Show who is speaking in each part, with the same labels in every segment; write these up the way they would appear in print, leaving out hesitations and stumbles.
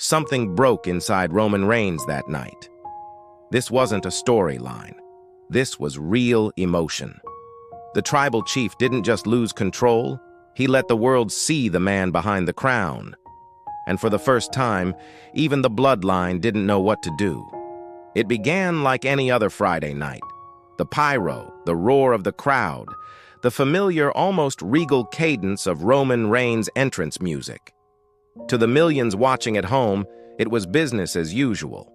Speaker 1: something broke inside Roman Reigns that night. This wasn't a storyline. This was real emotion. The tribal chief didn't just lose control, he let the world see the man behind the crown. And for the first time, even the bloodline didn't know what to do. It began like any other Friday night. The pyro, the roar of the crowd, the familiar, almost regal cadence of Roman Reigns' entrance music. To the millions watching at home, it was business as usual.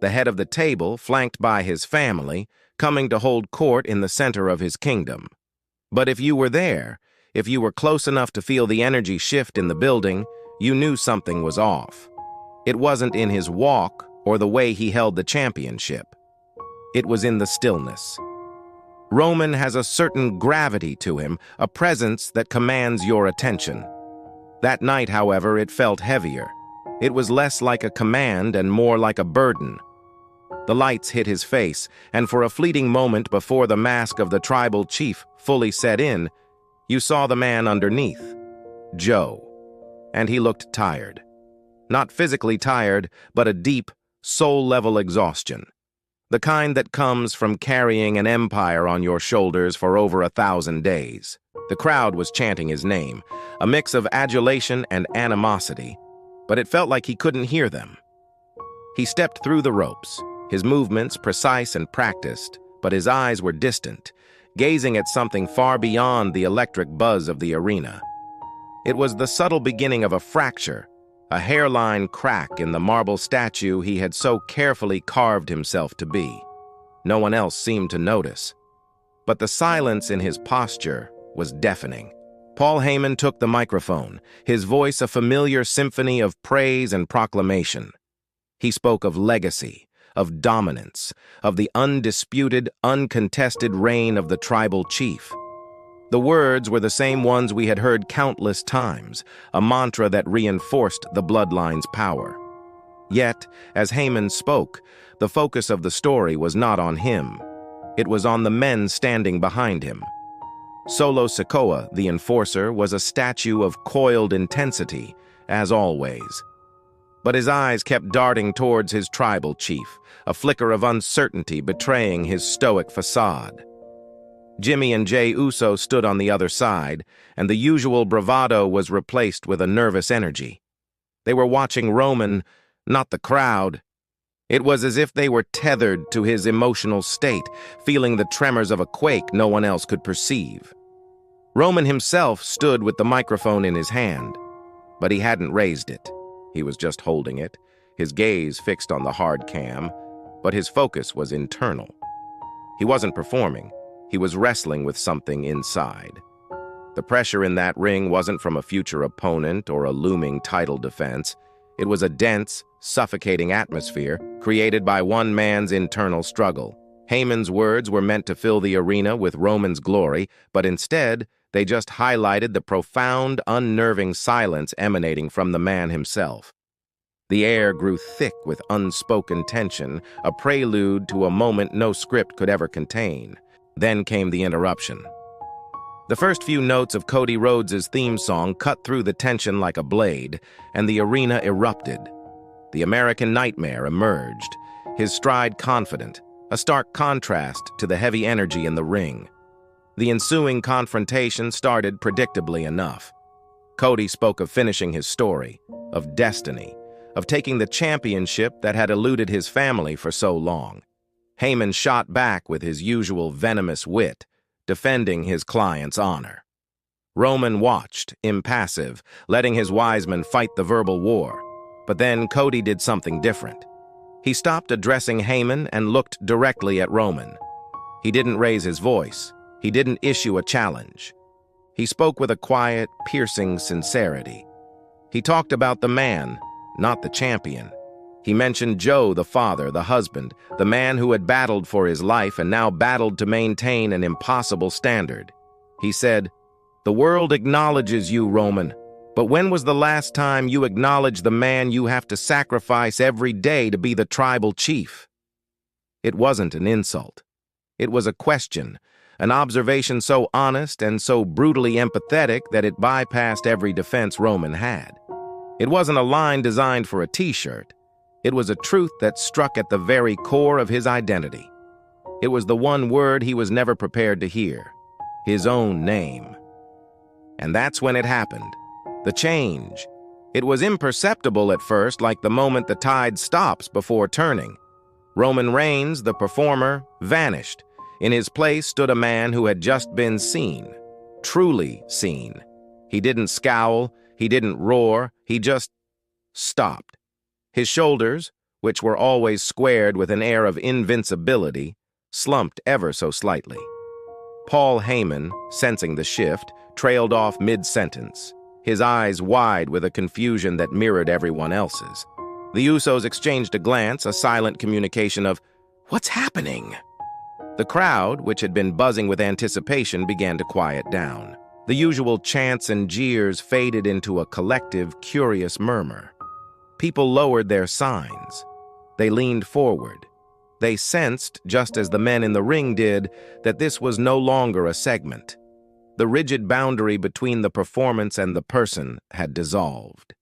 Speaker 1: The head of the table, flanked by his family, coming to hold court in the center of his kingdom. But if you were there, if you were close enough to feel the energy shift in the building, you knew something was off. It wasn't in his walk or the way he held the championship. It was in the stillness. Roman has a certain gravity to him, a presence that commands your attention. That night, however, it felt heavier. It was less like a command and more like a burden. The lights hit his face, and for a fleeting moment before the mask of the tribal chief fully set in, you saw the man underneath, Joe. And he looked tired. Not physically tired, but a deep, soul-level exhaustion. The kind that comes from carrying an empire on your shoulders for over 1,000 days. The crowd was chanting his name, a mix of adulation and animosity, but it felt like he couldn't hear them. He stepped through the ropes, his movements precise and practiced, but his eyes were distant, gazing at something far beyond the electric buzz of the arena. It was the subtle beginning of a fracture, a hairline crack in the marble statue he had so carefully carved himself to be. No one else seemed to notice. But the silence in his posture was deafening. Paul Heyman took the microphone, his voice a familiar symphony of praise and proclamation. He spoke of legacy, of dominance, of the undisputed, uncontested reign of the tribal chief. The words were the same ones we had heard countless times, a mantra that reinforced the bloodline's power. Yet, as Heyman spoke, the focus of the story was not on him. It was on the men standing behind him. Solo Sikoa, the enforcer, was a statue of coiled intensity, as always. But his eyes kept darting towards his tribal chief, a flicker of uncertainty betraying his stoic facade. Jimmy and Jey Uso stood on the other side, and the usual bravado was replaced with a nervous energy. They were watching Roman, not the crowd. It was as if they were tethered to his emotional state, feeling the tremors of a quake no one else could perceive. Roman himself stood with the microphone in his hand, but he hadn't raised it. He was just holding it, his gaze fixed on the hard cam, but his focus was internal. He wasn't performing. He was wrestling with something inside. The pressure in that ring wasn't from a future opponent or a looming title defense. It was a dense, suffocating atmosphere created by one man's internal struggle. Heyman's words were meant to fill the arena with Roman's glory, but instead, they just highlighted the profound, unnerving silence emanating from the man himself. The air grew thick with unspoken tension, a prelude to a moment no script could ever contain. Then came the interruption. The first few notes of Cody Rhodes' theme song cut through the tension like a blade, and the arena erupted. The American Nightmare emerged, his stride confident, a stark contrast to the heavy energy in the ring. The ensuing confrontation started predictably enough. Cody spoke of finishing his story, of destiny, of taking the championship that had eluded his family for so long. Heyman shot back with his usual venomous wit, defending his client's honor. Roman watched, impassive, letting his wise men fight the verbal war. But then Cody did something different. He stopped addressing Heyman and looked directly at Roman. He didn't raise his voice. He didn't issue a challenge. He spoke with a quiet, piercing sincerity. He talked about the man, not the champion. He mentioned Joe, the father, the husband, the man who had battled for his life and now battled to maintain an impossible standard. He said, "The world acknowledges you, Roman, but when was the last time you acknowledged the man you have to sacrifice every day to be the tribal chief?" It wasn't an insult. It was a question, an observation so honest and so brutally empathetic that it bypassed every defense Roman had. It wasn't a line designed for a t-shirt. It was a truth that struck at the very core of his identity. It was the one word he was never prepared to hear: his own name. And that's when it happened. The change. It was imperceptible at first, like the moment the tide stops before turning. Roman Reigns, the performer, vanished. In his place stood a man who had just been seen. Truly seen. He didn't scowl, he didn't roar, he just stopped. His shoulders, which were always squared with an air of invincibility, slumped ever so slightly. Paul Heyman, sensing the shift, trailed off mid-sentence, his eyes wide with a confusion that mirrored everyone else's. The Usos exchanged a glance, a silent communication of, "What's happening?" The crowd, which had been buzzing with anticipation, began to quiet down. The usual chants and jeers faded into a collective, curious murmur. People lowered their signs. They leaned forward. They sensed, just as the men in the ring did, that this was no longer a segment. The rigid boundary between the performance and the person had dissolved.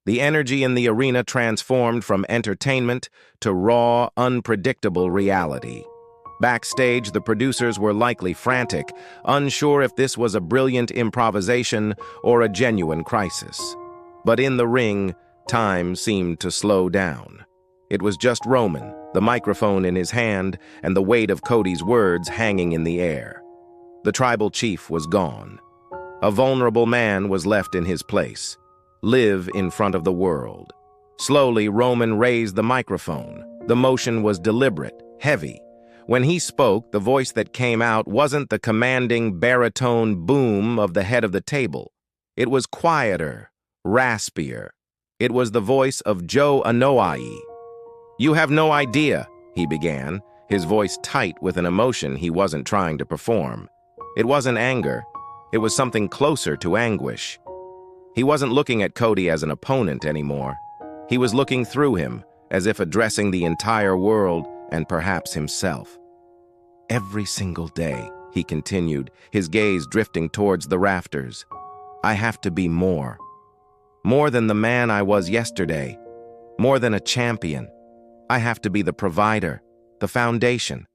Speaker 1: The energy in the arena transformed from entertainment to raw, unpredictable reality. Backstage, the producers were likely frantic, unsure if this was a brilliant improvisation or a genuine crisis. But in the ring, time seemed to slow down. It was just Roman, the microphone in his hand, and the weight of Cody's words hanging in the air. The tribal chief was gone. A vulnerable man was left in his place. Live in front of the world. Slowly, Roman raised the microphone. The motion was deliberate, heavy. When he spoke, the voice that came out wasn't the commanding baritone boom of the head of the table. It was quieter, raspier. It was the voice of Joe Anoa'i. "You have no idea," he began, his voice tight with an emotion he wasn't trying to perform. It wasn't anger. It was something closer to anguish. He wasn't looking at Cody as an opponent anymore. He was looking through him, as if addressing the entire world and perhaps himself. "Every single day," he continued, his gaze drifting towards the rafters, "I have to be more. More than the man I was yesterday. More than a champion. I have to be the provider, the foundation,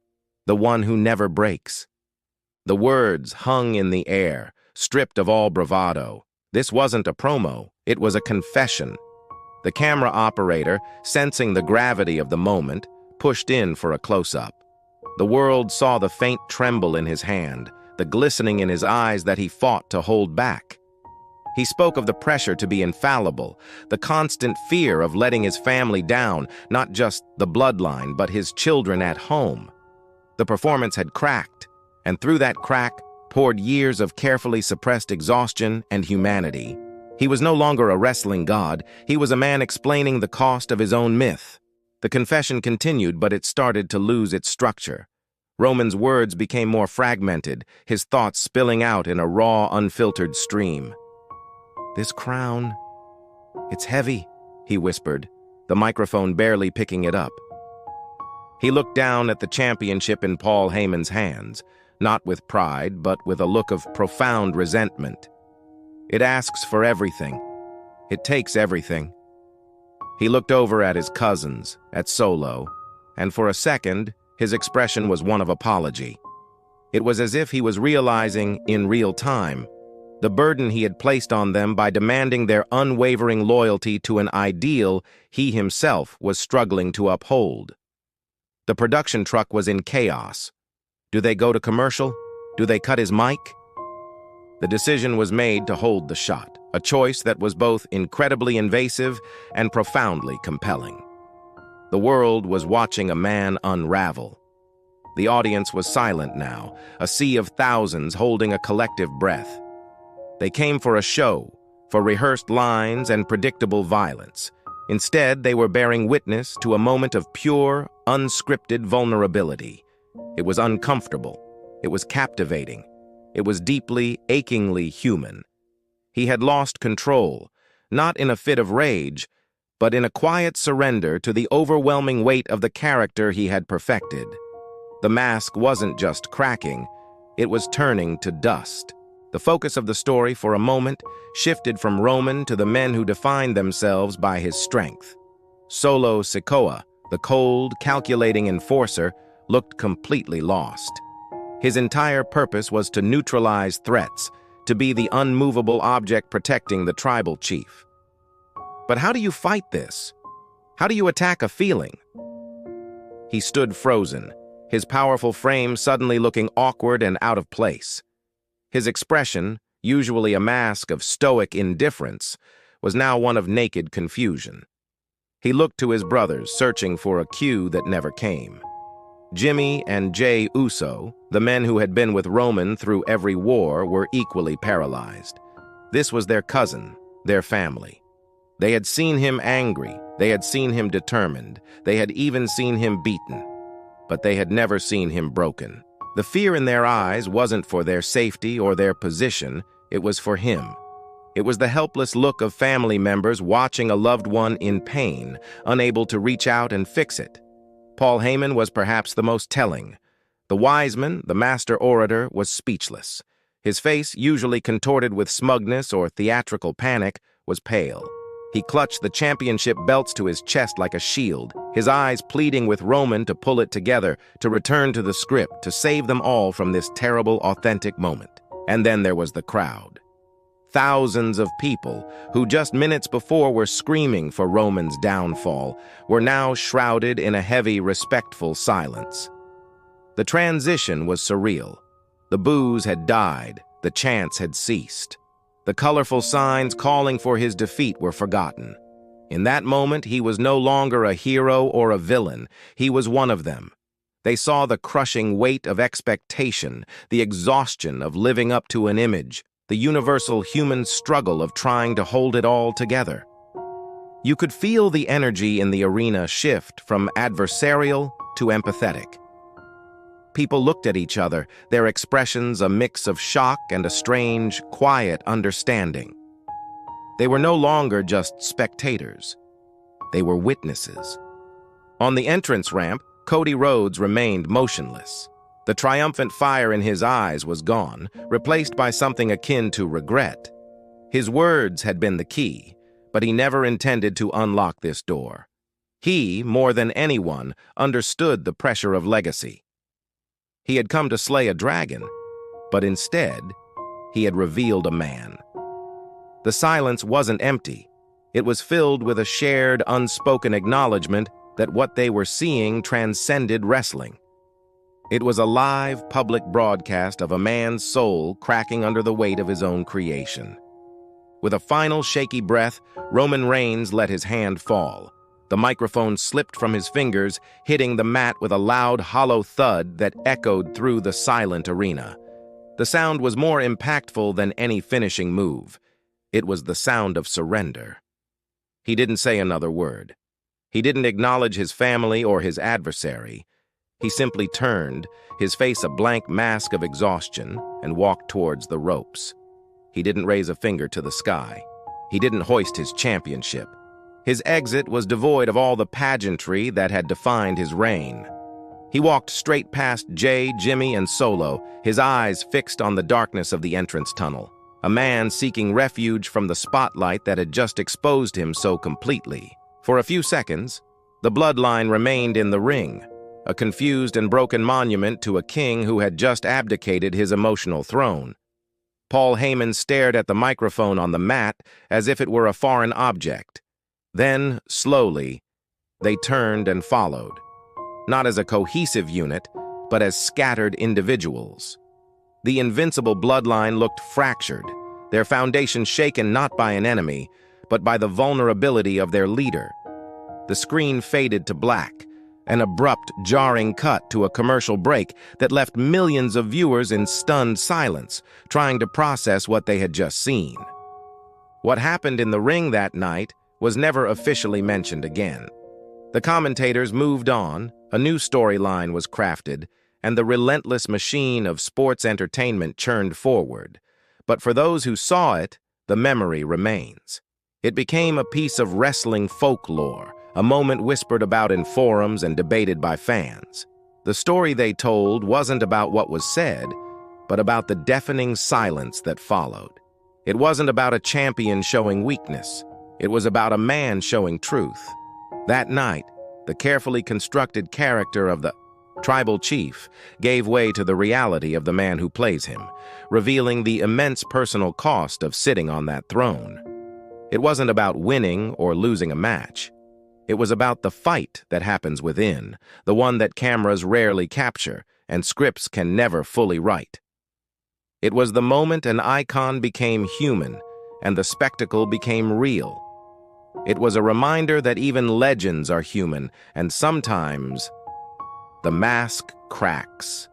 Speaker 1: the one who never breaks." The words hung in the air, stripped of all bravado. This wasn't a promo, it was a confession. The camera operator, sensing the gravity of the moment, pushed in for a close-up. The world saw the faint tremble in his hand, the glistening in his eyes that he fought to hold back. He spoke of the pressure to be infallible, the constant fear of letting his family down, not just the bloodline, but his children at home. The performance had cracked, and through that crack poured years of carefully suppressed exhaustion and humanity. He was no longer a wrestling god, he was a man explaining the cost of his own myth. The confession continued, but it started to lose its structure. Roman's words became more fragmented, his thoughts spilling out in a raw, unfiltered stream. "This crown, it's heavy," he whispered, the microphone barely picking it up. He looked down at the championship in Paul Heyman's hands, not with pride, but with a look of profound resentment. "It asks for everything. It takes everything." He looked over at his cousins, at Solo, and for a second, his expression was one of apology. It was as if he was realizing, in real time, the burden he had placed on them by demanding their unwavering loyalty to an ideal he himself was struggling to uphold. The production truck was in chaos. Do they go to commercial? Do they cut his mic? The decision was made to hold the shot, a choice that was both incredibly invasive and profoundly compelling. The world was watching a man unravel. The audience was silent now, a sea of thousands holding a collective breath. They came for a show, for rehearsed lines and predictable violence. Instead, they were bearing witness to a moment of pure, unscripted vulnerability. It was uncomfortable. It was captivating. It was deeply, achingly human. He had lost control, not in a fit of rage, but in a quiet surrender to the overwhelming weight of the character he had perfected. The mask wasn't just cracking, it was turning to dust. The focus of the story, for a moment, shifted from Roman to the men who defined themselves by his strength. Solo Sikoa, the cold, calculating enforcer, looked completely lost. His entire purpose was to neutralize threats, to be the unmovable object protecting the tribal chief. But how do you fight this? How do you attack a feeling? He stood frozen, his powerful frame suddenly looking awkward and out of place. His expression, usually a mask of stoic indifference, was now one of naked confusion. He looked to his brothers, searching for a cue that never came. Jimmy and Jey Uso, the men who had been with Roman through every war, were equally paralyzed. This was their cousin, their family. They had seen him angry, they had seen him determined, they had even seen him beaten. But they had never seen him broken. The fear in their eyes wasn't for their safety or their position, it was for him. It was the helpless look of family members watching a loved one in pain, unable to reach out and fix it. Paul Heyman was perhaps the most telling. The wise man, the master orator, was speechless. His face, usually contorted with smugness or theatrical panic, was pale. He clutched the championship belts to his chest like a shield, his eyes pleading with Roman to pull it together, to return to the script, to save them all from this terrible, authentic moment. And then there was the crowd. Thousands of people, who just minutes before were screaming for Roman's downfall, were now shrouded in a heavy, respectful silence. The transition was surreal. The boos had died, the chants had ceased. The colorful signs calling for his defeat were forgotten. In that moment, he was no longer a hero or a villain. He was one of them. They saw the crushing weight of expectation, the exhaustion of living up to an image, the universal human struggle of trying to hold it all together. You could feel the energy in the arena shift from adversarial to empathetic. People looked at each other, their expressions a mix of shock and a strange, quiet understanding. They were no longer just spectators. They were witnesses. On the entrance ramp, Cody Rhodes remained motionless. The triumphant fire in his eyes was gone, replaced by something akin to regret. His words had been the key, but he never intended to unlock this door. He, more than anyone, understood the pressure of legacy. He had come to slay a dragon, but instead, he had revealed a man. The silence wasn't empty. It was filled with a shared, unspoken acknowledgement that what they were seeing transcended wrestling. It was a live, public broadcast of a man's soul cracking under the weight of his own creation. With a final shaky breath, Roman Reigns let his hand fall. The microphone slipped from his fingers, hitting the mat with a loud, hollow thud that echoed through the silent arena. The sound was more impactful than any finishing move. It was the sound of surrender. He didn't say another word. He didn't acknowledge his family or his adversary. He simply turned, his face a blank mask of exhaustion, and walked towards the ropes. He didn't raise a finger to the sky. He didn't hoist his championship. His exit was devoid of all the pageantry that had defined his reign. He walked straight past Jey, Jimmy, and Solo, his eyes fixed on the darkness of the entrance tunnel, a man seeking refuge from the spotlight that had just exposed him so completely. For a few seconds, the bloodline remained in the ring, a confused and broken monument to a king who had just abdicated his emotional throne. Paul Heyman stared at the microphone on the mat as if it were a foreign object. Then, slowly, they turned and followed, not as a cohesive unit, but as scattered individuals. The invincible bloodline looked fractured, their foundation shaken not by an enemy, but by the vulnerability of their leader. The screen faded to black, an abrupt, jarring cut to a commercial break that left millions of viewers in stunned silence, trying to process what they had just seen. What happened in the ring that night was never officially mentioned again. The commentators moved on, a new storyline was crafted, and the relentless machine of sports entertainment churned forward. But for those who saw it, the memory remains. It became a piece of wrestling folklore, a moment whispered about in forums and debated by fans. The story they told wasn't about what was said, but about the deafening silence that followed. It wasn't about a champion showing weakness. It was about a man showing truth. That night, the carefully constructed character of the tribal chief gave way to the reality of the man who plays him, revealing the immense personal cost of sitting on that throne. It wasn't about winning or losing a match. It was about the fight that happens within, the one that cameras rarely capture and scripts can never fully write. It was the moment an icon became human and the spectacle became real. It was a reminder that even legends are human, and sometimes the mask cracks.